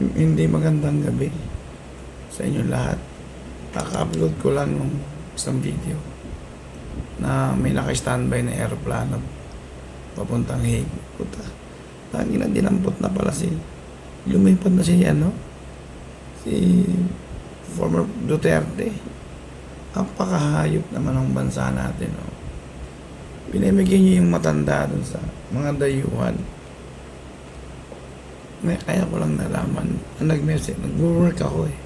Hindi magandang gabi sa inyo lahat. Kaka-upload ko lang ng isang video na may naka-standby na aeroplano papuntang Hague. Puta, tangina, dinampot na pala lumipad na si former Duterte. Ang pakahayop naman ng bansa natin. Oh. Pinamigyan niyo yung matanda dun sa mga dayuhan. Kaya ko lang nalaman, nag-message, nag-work ako eh.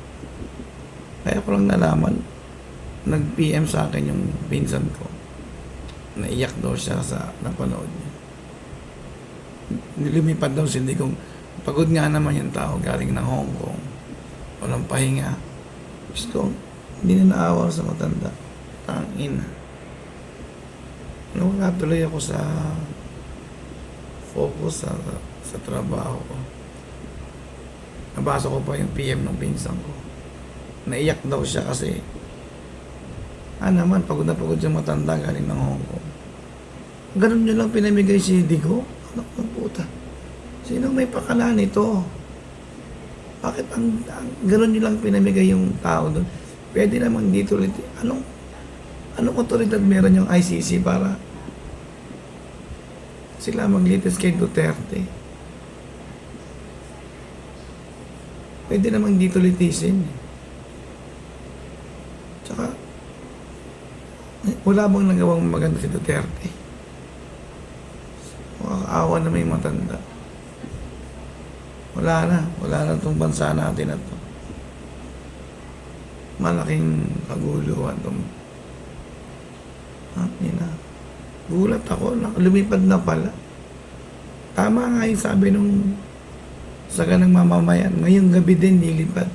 Kaya ko lang nalaman, nag-PM sa akin yung pinsan ko. Naiyak daw siya sa napanood niya. Lumipad daw siya, hindi kong, pagod nga naman yung tao galing ng Hong Kong. Walang pahinga. Gusto, hindi na naawa sa matanda. Tangina. Nawala tuloy ako sa focus sa trabaho ko. Nabasa ko pa yung PM ng pinsan ko. Naiyak daw siya kasi naman, pagod na pagod yung matanda galing ng Hong Kong. Ganun nyo lang pinamigay si Digo? Anak ng puta. Sino may pakala nito? Bakit ganun nyo lang pinamigay yung tao doon? Pwede namang dito ulit. Anong otoridad meron yung ICC para sila maglitis kay Duterte? Pwede namang dito litisin. Tsaka, wala bang nagawang maganda si Duterte? Makakaawa na may matanda. Wala na itong bansa natin na to. Malaking kaguluhan itong gulat ako, lumipad na pala. Tama nga yung sabi nung saganang mamamayan, ngayong gabi din nilipad.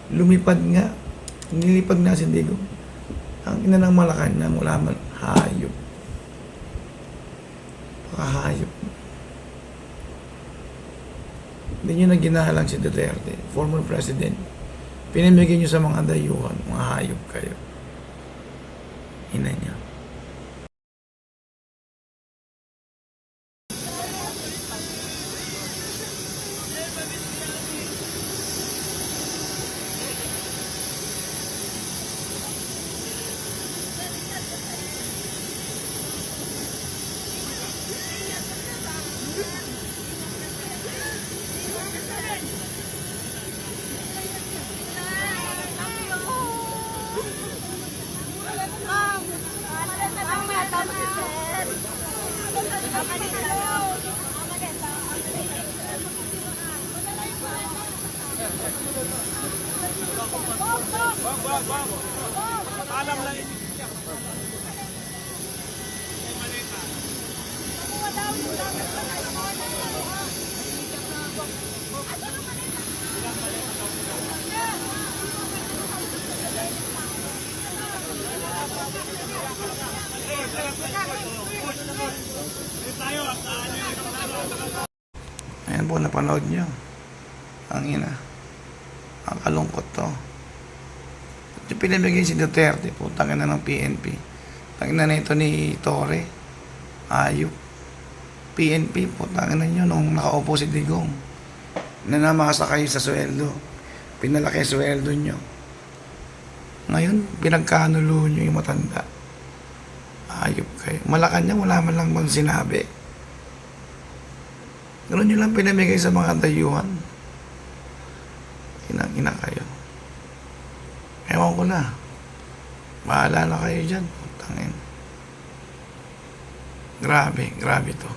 Lumipad nga. Nilipad nga si Digo. Ang ina ng Malacanang, wala man, hayop. Pakahayop. Hindi nyo na ginahalang si Duterte, former president. Pinamigay nyo sa mga dayuhan, mga hayop kayo. Ina niya. Alam lang Ayan po, napanood nyo. Ang ina. Ang kalungkot to. At yung pinamigay si Duterte, putang ina ng PNP. Tangina na ito ni Torre. Ayop. PNP, putang ina nyo nung nakaupo si Digong. Nanamasa kayo sa sweldo. Pinalaki sweldo nyo. Ngayon, pinagkanulo nyo yung matanda. Ayop kayo. Malacanang, wala man lang bang sinabi. Ganun nyo lang pinamigay sa mga dayuhan. Inang-ina kayo. Ewan ko na. Bahala na kayo dyan. Putangin. Grabe to.